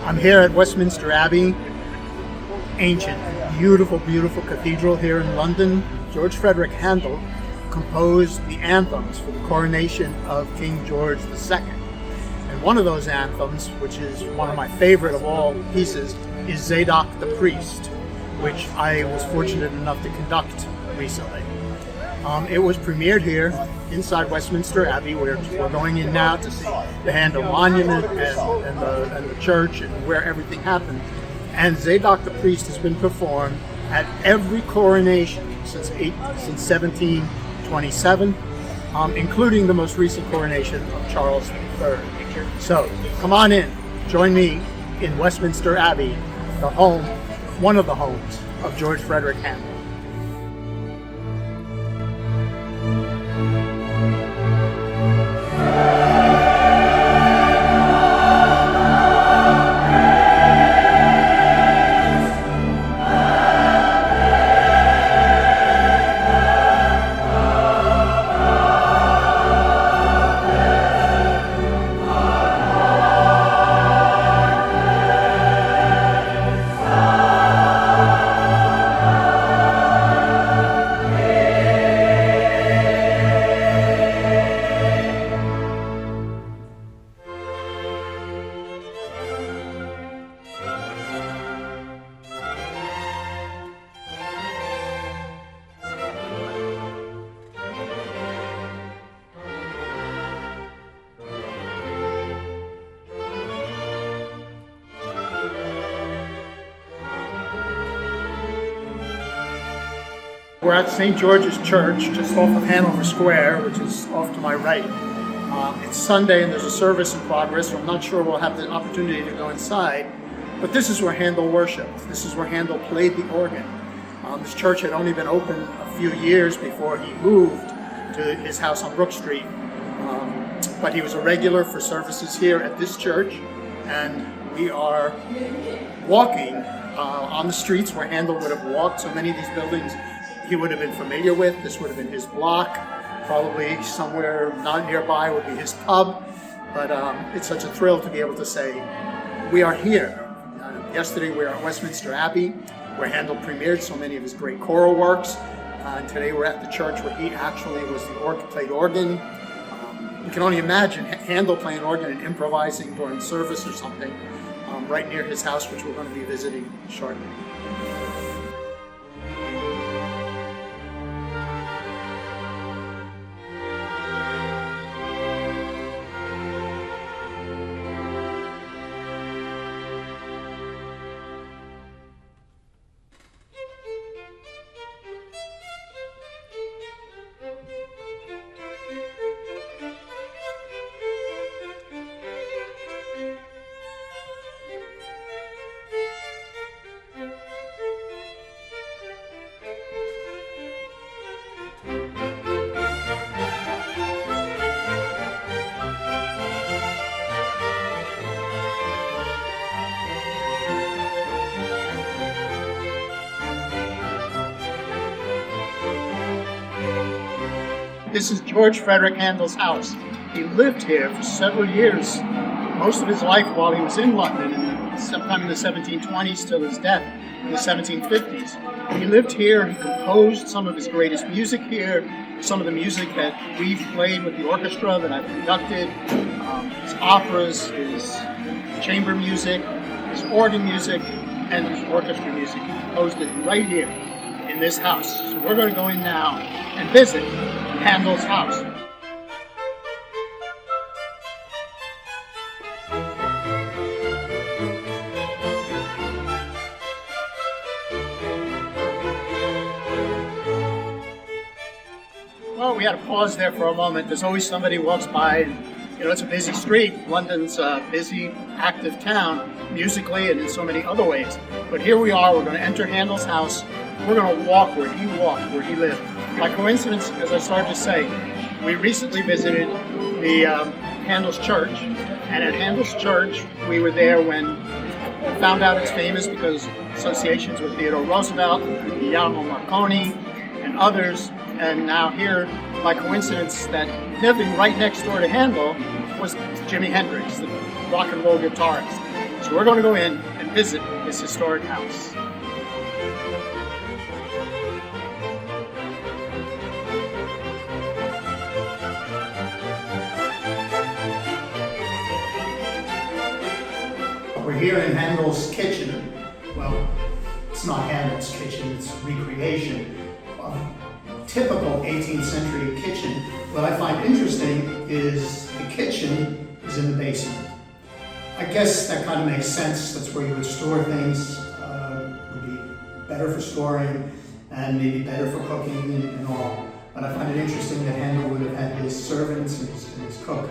I'm here at Westminster Abbey, ancient, beautiful, beautiful cathedral here in London. George Frederick Handel composed the anthems for the coronation of King George II. And one of those anthems, which is one of my favorite of all pieces, is Zadok the Priest, which I was fortunate enough to conduct recently. It was premiered here inside Westminster Abbey, where we're going in now to see the Handel Monument and the church and where everything happened. And Zadok the Priest has been performed at every coronation since 1727, including the most recent coronation of Charles III. So come on in, join me in Westminster Abbey, the home, one of the homes of George Frederick Handel. We're at St. George's Church, just off of Hanover Square, which is off to my right. It's Sunday and there's a service in progress, so I'm not sure we'll have the opportunity to go inside. But this is where Handel worshiped. This is where Handel played the organ. This church had only been open a few years before he moved to his house on Brook Street. But he was a regular for services here at this church, and we are walking on the streets where Handel would have walked. So many of these buildings he would have been familiar with. This would have been his block. Probably somewhere not nearby would be his pub. But it's such a thrill to be able to say, we are here. Yesterday we were at Westminster Abbey, where Handel premiered so many of his great choral works. And today we're at the church where he actually played organ. You can only imagine Handel playing organ and improvising during service or something right near his house, which we're going to be visiting shortly. This is George Frederick Handel's house. He lived here for several years, most of his life while he was in London, and sometime in the 1720s till his death in the 1750s. He lived here and he composed some of his greatest music here, some of the music that we've played with the orchestra that I've conducted, his operas, his chamber music, his organ music, and his orchestra music. He composed it right here in this house. So we're going to go in now and visit Handel's house. Well, we had to pause there for a moment. There's always somebody who walks by. It's a busy street. London's a busy, active town, musically and in so many other ways. But here we are. We're going to enter Handel's house. We're going to walk where he walked, where he lived. By coincidence, as I started to say, we recently visited the Handel's church, and at Handel's church, we were there when we found out it's famous because associations with Theodore Roosevelt, Guglielmo Marconi, and others, and now here, by coincidence, that living right next door to Handel was Jimi Hendrix, the rock and roll guitarist. So we're going to go in and visit this historic house. We're here in Handel's kitchen. Well, it's not Handel's kitchen, it's recreation of a typical 18th century kitchen. What I find interesting is the kitchen is in the basement. I guess that kind of makes sense. That's where you would store things. Would be better for storing and maybe better for cooking and all. But I find it interesting that Handel would have had his servants and his cook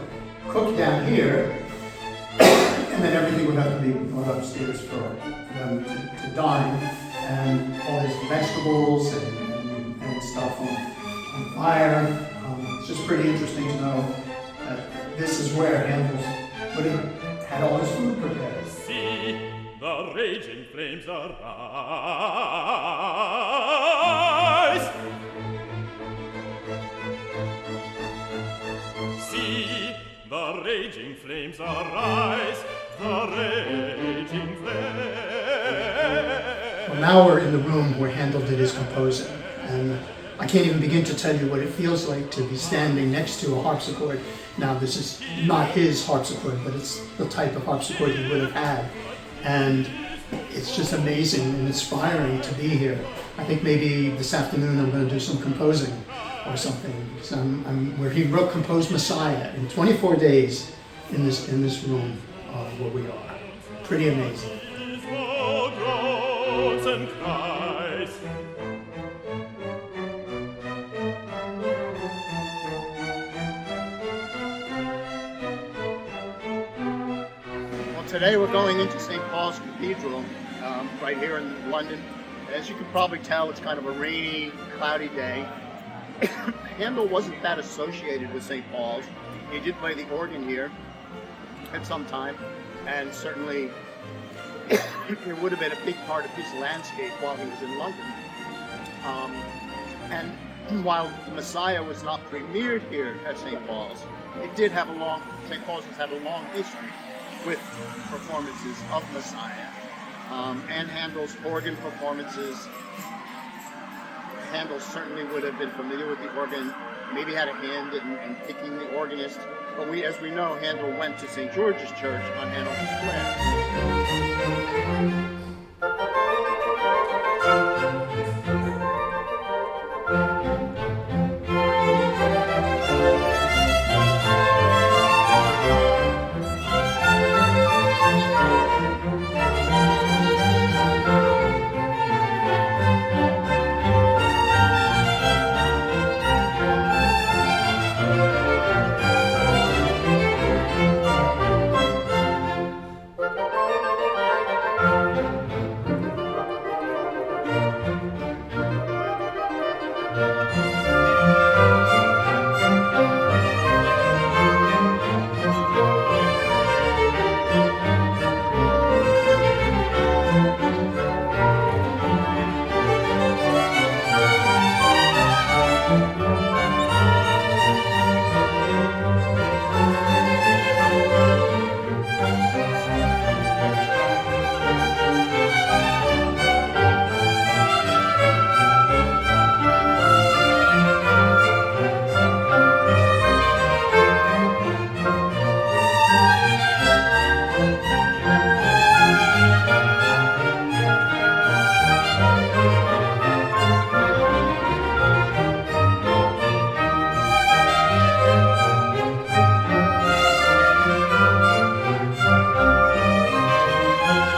down here, and then everything would have to be brought upstairs for them to dine, and all his vegetables and stuff on fire. It's just pretty interesting to know that this is where Handel would have had all his food prepared. See the raging flames arise. See the raging flames arise. The raging flames. Well, now we're in the room where Handel did his composing, and I can't even begin to tell you what it feels like to be standing next to a harpsichord. Now, this is not his harpsichord, but it's the type of harpsichord he would have had, and it's just amazing and inspiring to be here. I think maybe this afternoon I'm going to do some composing or something. So where he composed Messiah in 24 days in this room where we are. Pretty amazing. Well, today we're going into St. Paul's Cathedral, right here in London. As you can probably tell, it's kind of a rainy, cloudy day. Handel wasn't that associated with St. Paul's. He did play the organ here at some time, and certainly it would have been a big part of his landscape while he was in London. And while the Messiah was not premiered here at St. Paul's, St. Paul's has had a long history with performances of Messiah, and Handel's organ performances. Handel certainly would have been familiar with the organ, maybe had a hand in picking the organist, but as we know, Handel went to St. George's Church on Hanover Square.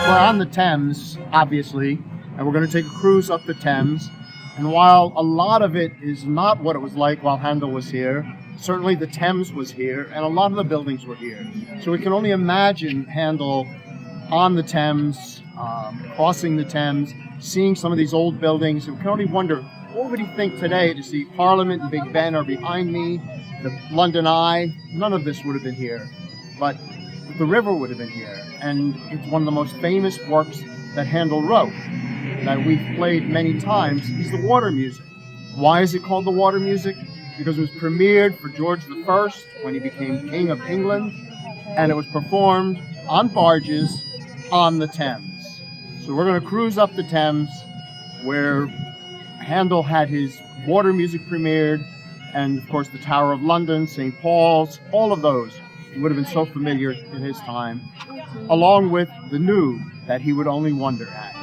We're on the Thames, obviously, and we're going to take a cruise up the Thames. And while a lot of it is not what it was like while Handel was here, certainly the Thames was here, and a lot of the buildings were here. So we can only imagine Handel on the Thames, crossing the Thames, seeing some of these old buildings. And we can only wonder, what would he think today to see Parliament and Big Ben are behind me, the London Eye? None of this would have been here, but the river would have been here. And it's one of the most famous works that Handel wrote, that we've played many times, is the water music. Why is it called the water music? Because it was premiered for George I when he became King of England, and it was performed on barges on the Thames. So we're going to cruise up the Thames, where Handel had his water music premiered, and of course the Tower of London, St. Paul's, all of those would have been so familiar in his time, along with the new that he would only wonder at.